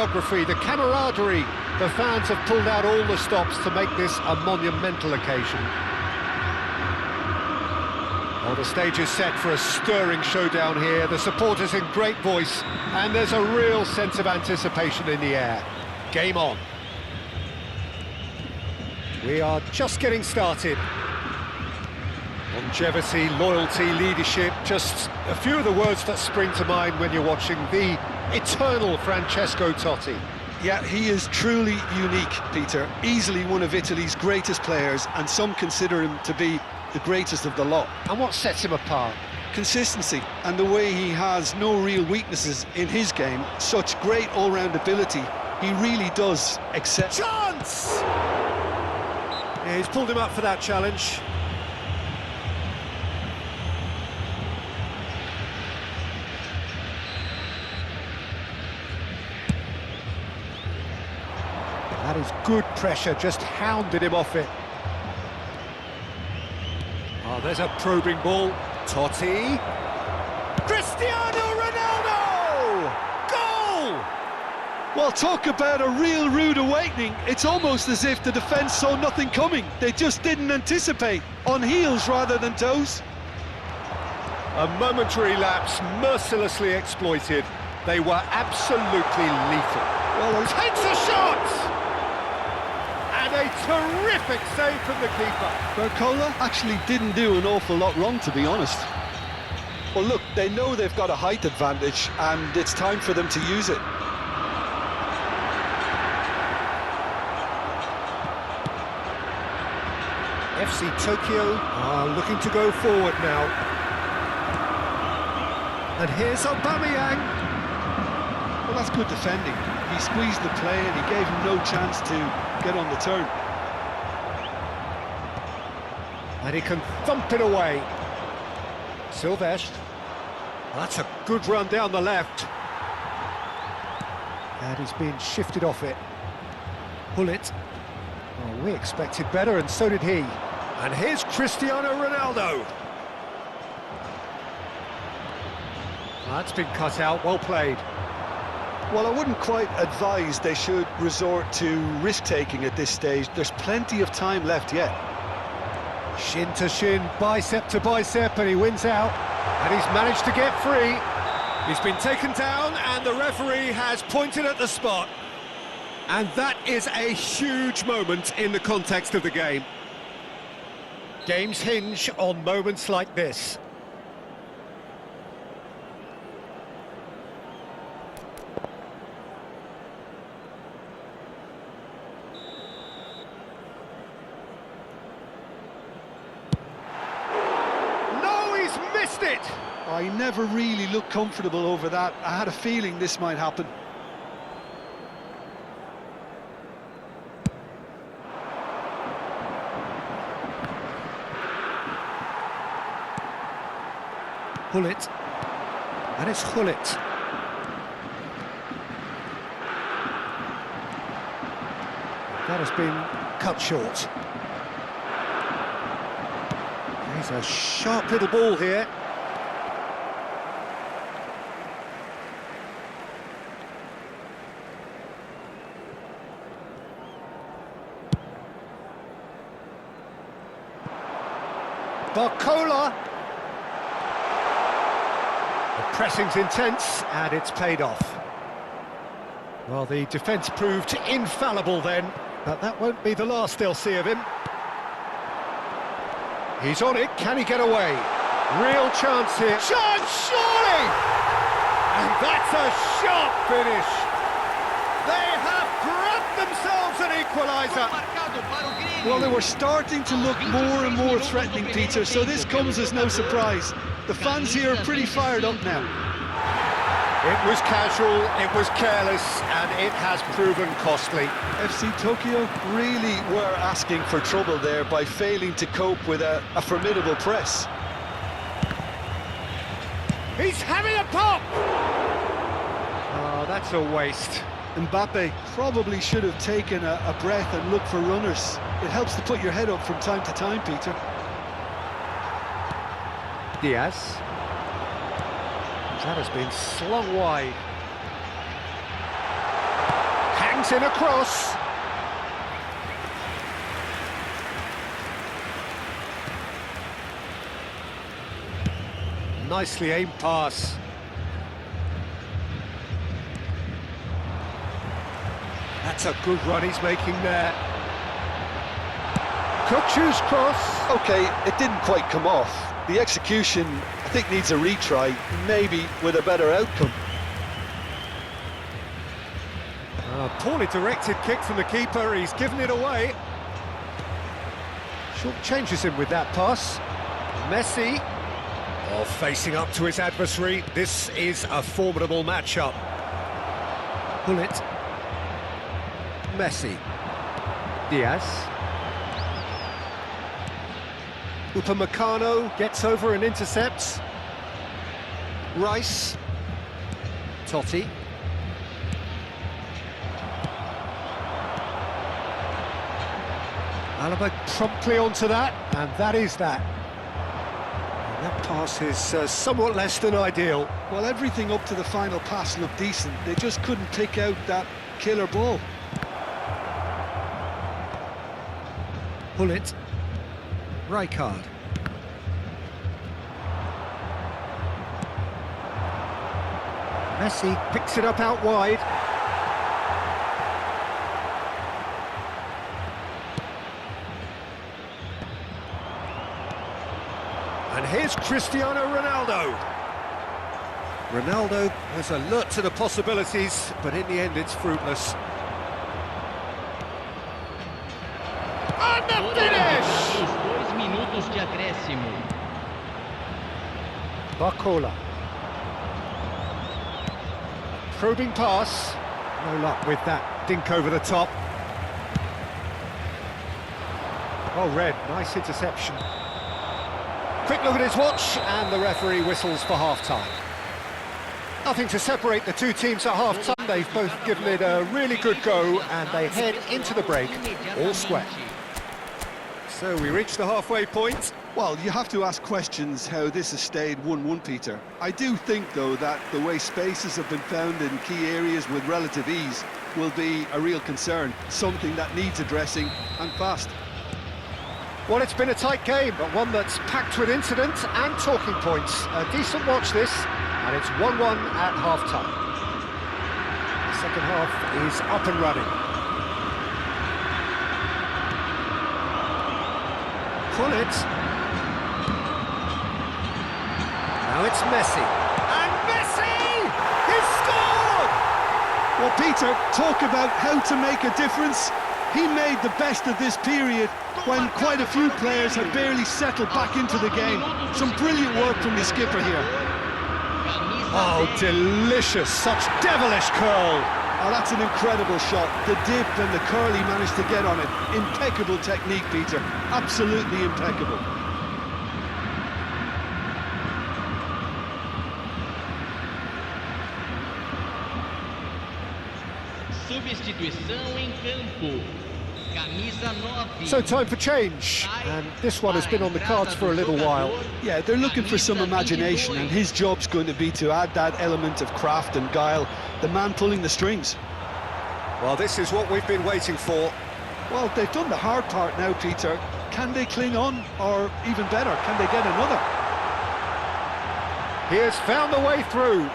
choreography, the camaraderie. The fans have pulled out all the stops to make this a monumental occasion. Well, the stage is set for a stirring showdown here. The supporters in great voice, and there's a real sense of anticipation in the air. Game on. We are just getting started. Longevity, loyalty, leadership, just a few of the words that spring to mind when you're watching the eternal Francesco Totti. Yeah, he is truly unique, Peter. Easily one of Italy's greatest players, and some consider him to be the greatest of the lot. And what sets him apart? Consistency, and the way he has no real weaknesses in his game. Such great all-round ability. He really does excel. Chance! Yeah, he's pulled him up for that challenge. That is good pressure, just hounded him off it. Oh, there's a probing ball. Totti. Cristiano Ronaldo! Goal! Well, talk about a real rude awakening. It's almost as if the defence saw nothing coming. They just didn't anticipate. On heels rather than toes. A momentary lapse, mercilessly exploited. They were absolutely lethal. Well, takes a shot! And a terrific save from the keeper. Barcola actually didn't do an awful lot wrong, to be honest. Well, look, they know they've got a height advantage, and it's time for them to use it. FC Tokyo are looking to go forward now. And here's Aubameyang. Well, that's good defending. He squeezed the play and he gave him no chance to get on the turn. And he can thump it away. Silvestre. That's a good run down the left. And he's been shifted off it. Hullet. Well, we expected better, and so did he. And here's Cristiano Ronaldo. That's been cut out, well played. Well, I wouldn't quite advise they should resort to risk-taking at this stage. There's plenty of time left yet. Shin to shin, bicep to bicep, and he wins out. And he's managed to get free. He's been taken down, and the referee has pointed at the spot. And that is a huge moment in the context of the game. Games hinge on moments like this. Missed it! I never really looked comfortable over that. I had a feeling this might happen. Hullet. And it's Hullet. That has been cut short. There's a sharp little ball here. Barcola. The pressing's intense, and it's paid off. Well, the defence proved infallible then, but that won't be the last they'll see of him. He's on it, can he get away? Real chance here. Chance, surely! And that's a sharp finish. They have grabbed themselves an equaliser. Well, they were starting to look more and more threatening, Peter, so this comes as no surprise. The fans here are pretty fired up now. It was casual, it was careless, and it has proven costly. FC Tokyo really were asking for trouble there by failing to cope with a formidable press. He's having a pop! Oh, that's a waste. Mbappe probably should have taken a breath and looked for runners. It helps to put your head up from time to time, Peter. Diaz. That has been slung wide. Brings in a cross. Nicely aimed pass. That's a good run he's making there. Kukçu's cross. Okay, it didn't quite come off. The execution, I think, needs a retry, maybe with a better outcome. Poorly directed kick from the keeper, he's given it away. Short changes him with that pass. Messi, facing up to his adversary. This is a formidable matchup. Bullet. Messi. Diaz. Upamecano gets over and intercepts. Rice. Totti. Alaba promptly onto that, and that is that. And that pass is somewhat less than ideal. Well, everything up to the final pass looked decent. They just couldn't pick out that killer ball. Bullet. Rijkaard. Messi picks it up out wide. And here's Cristiano Ronaldo. Ronaldo was alert to the possibilities, but in the end it's fruitless. And the finish! 2 minutos de acréscimo. Barcola. Probing pass. No luck with that dink over the top. Oh, Red, nice interception. Quick look at his watch, and the referee whistles for half-time. Nothing to separate the two teams at half-time. They've both given it a really good go, and they head into the break all square. So we reach the halfway point. Well, you have to ask questions how this has stayed 1-1, Peter. I do think, though, that the way spaces have been found in key areas with relative ease will be a real concern, something that needs addressing, and fast. Well, it's been a tight game, but one that's packed with incident and talking points. A decent watch this, and it's 1-1 at half-time. The second half is up and running. Pull it. Now it's Messi. And Messi! He's scored! Well, Peter, talk about how to make a difference. He made the best of this period when quite a few players had barely settled back into the game. Some brilliant work from the skipper here. Oh, delicious, such devilish curl. Oh, that's an incredible shot. The dip and the curl he managed to get on it. Impeccable technique, Peter. Absolutely impeccable. Substituição em campo. Camisa 9. So time for change, and this one has been on the cards for a little while. Yeah, they're looking for some imagination, and his job's going to be to add that element of craft and guile, the man pulling the strings. Well, this is what we've been waiting for. Well, they've done the hard part now, Peter. Can they cling on, or even better, can they get another? He has found the way through.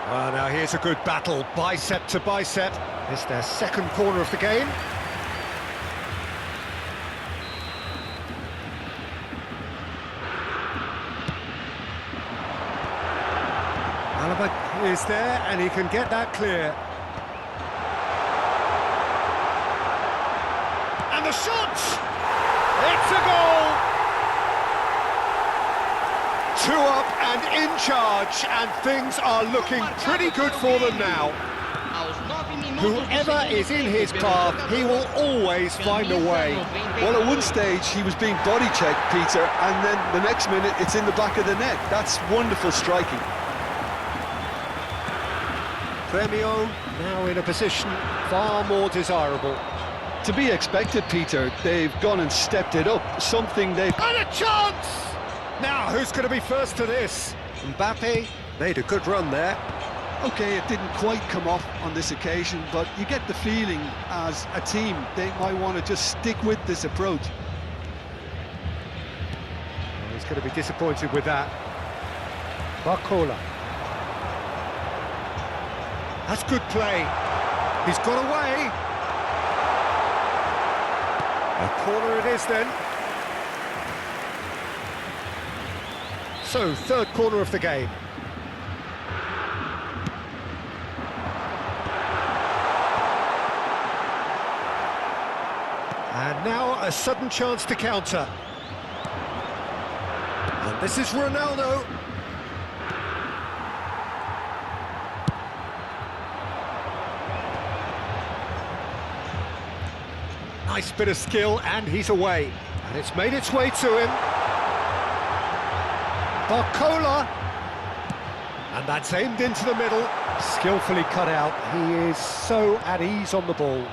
Well, now here's a good battle, bicep to bicep. It's their second corner of the game. Alaba is there, and he can get that clear. And the shot! It's a goal! 2 up and in charge, and things are looking pretty good for them now. Whoever is in his path, he will always find a way. Well, at one stage he was being body checked, Peter, and then the next minute it's in the back of the net. That's wonderful striking. Premio now in a position far more desirable. To be expected, Peter. They've gone and stepped it up, something they've... And a chance! Now, who's going to be first to this? Mbappe made a good run there. Okay, it didn't quite come off on this occasion, but you get the feeling as a team they might want to just stick with this approach. Well, he's going to be disappointed with that. Barcola. That's good play. He's got away. A corner it is then. So, third corner of the game. And now a sudden chance to counter. And this is Ronaldo. Nice bit of skill, and he's away. And it's made its way to him. Barcola. And that's aimed into the middle. Skillfully cut out. He is so at ease on the ball.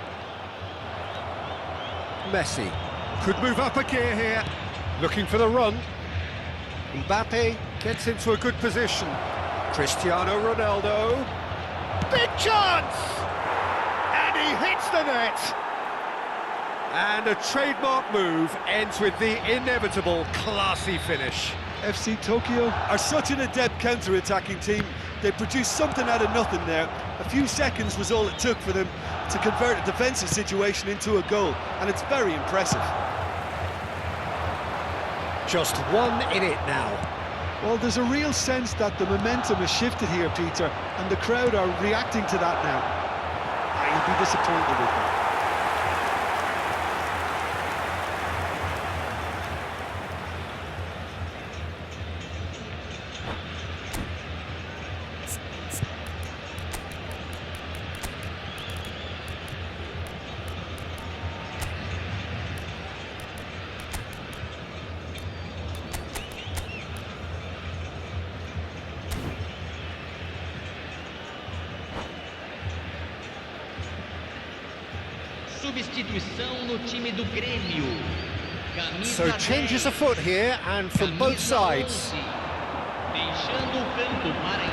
Messi could move up a gear here, looking for the run. Mbappe gets into a good position. Cristiano Ronaldo, big chance! And he hits the net! And a trademark move ends with the inevitable classy finish. FC Tokyo are such an adept counter-attacking team. They produced something out of nothing there. A few seconds was all it took for them to convert a defensive situation into a goal, and it's very impressive. Just one in it now. Well, there's a real sense that the momentum has shifted here, Peter, and the crowd are reacting to that now. You'll be disappointed with that. Substituição no time do Grêmio. So changes afoot here, and from both sides.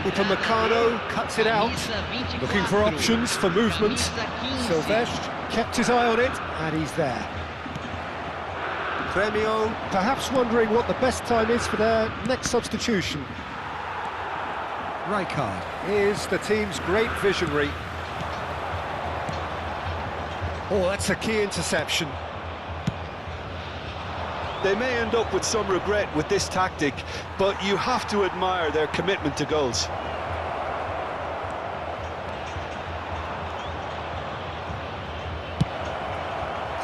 Upamecano cuts it out, looking for options for movement. Silvestre kept his eye on it, and he's there. Grêmio perhaps wondering what the best time is for their next substitution. Rijkaard is the team's great visionary. Oh, that's a key interception. They may end up with some regret with this tactic, but you have to admire their commitment to goals.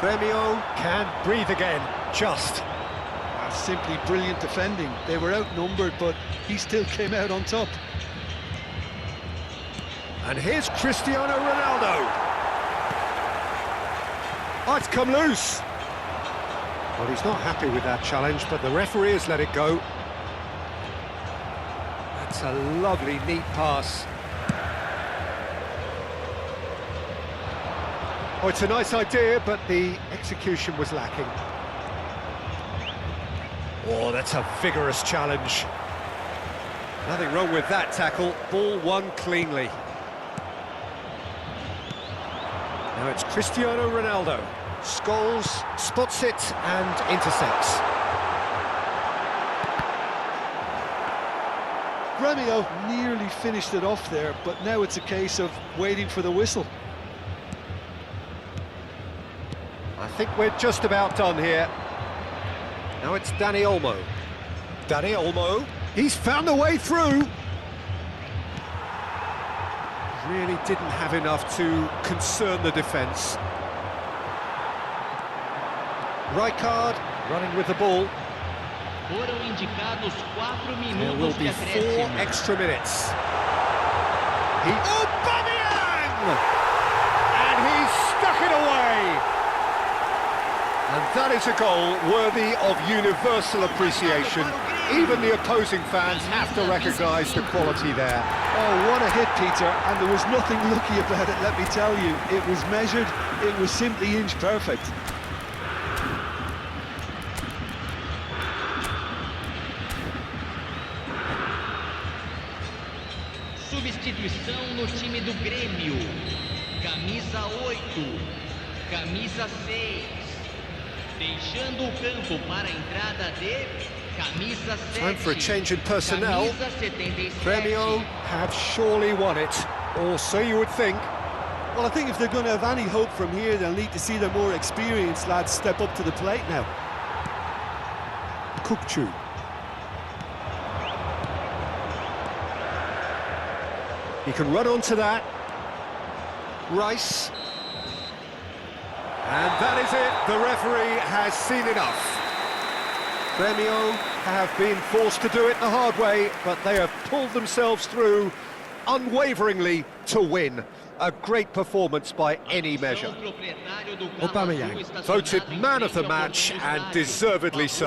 Grêmio can breathe again, just. That's simply brilliant defending. They were outnumbered, but he still came out on top. And here's Cristiano Ronaldo. Oh, it's come loose. Well, he's not happy with that challenge, but the referee has let it go. That's a lovely, neat pass. Oh, it's a nice idea, but the execution was lacking. Oh, that's a vigorous challenge. Nothing wrong with that tackle. Ball won cleanly. Now it's Cristiano Ronaldo. Scholes spots it and intercepts. Grêmio nearly finished it off there, but now it's a case of waiting for the whistle. I think we're just about done here. Now it's Dani Olmo. Dani Olmo, he's found a way through. Really didn't have enough to concern the defence. Rijkaard running with the ball. Foram indicados 4 There will minutos be de 4 acréscimo. extra minutes. Aubameyang! And he's stuck it away. And that is a goal worthy of universal appreciation. Even the opposing fans have to recognise the quality there. Oh, what a hit, Peter, and there was nothing lucky about it, let me tell you. It was measured, it was simply inch perfect. Substituição time do Grêmio. Camisa 8, camisa 6. Deixando o campo para a entrada de camisa 7. Time for a change in personnel. Camisa 77. Grêmio have surely won it, or so you would think. Well, I think if they're going to have any hope from here, they'll need to see their more experienced lads step up to the plate now. Kukçu. He can run onto that. Rice. And that is it. The referee has seen enough. Grêmio have been forced to do it the hard way, but they have pulled themselves through unwaveringly to win. A great performance by any measure. Aubameyang Voted man of the match, and deservedly so.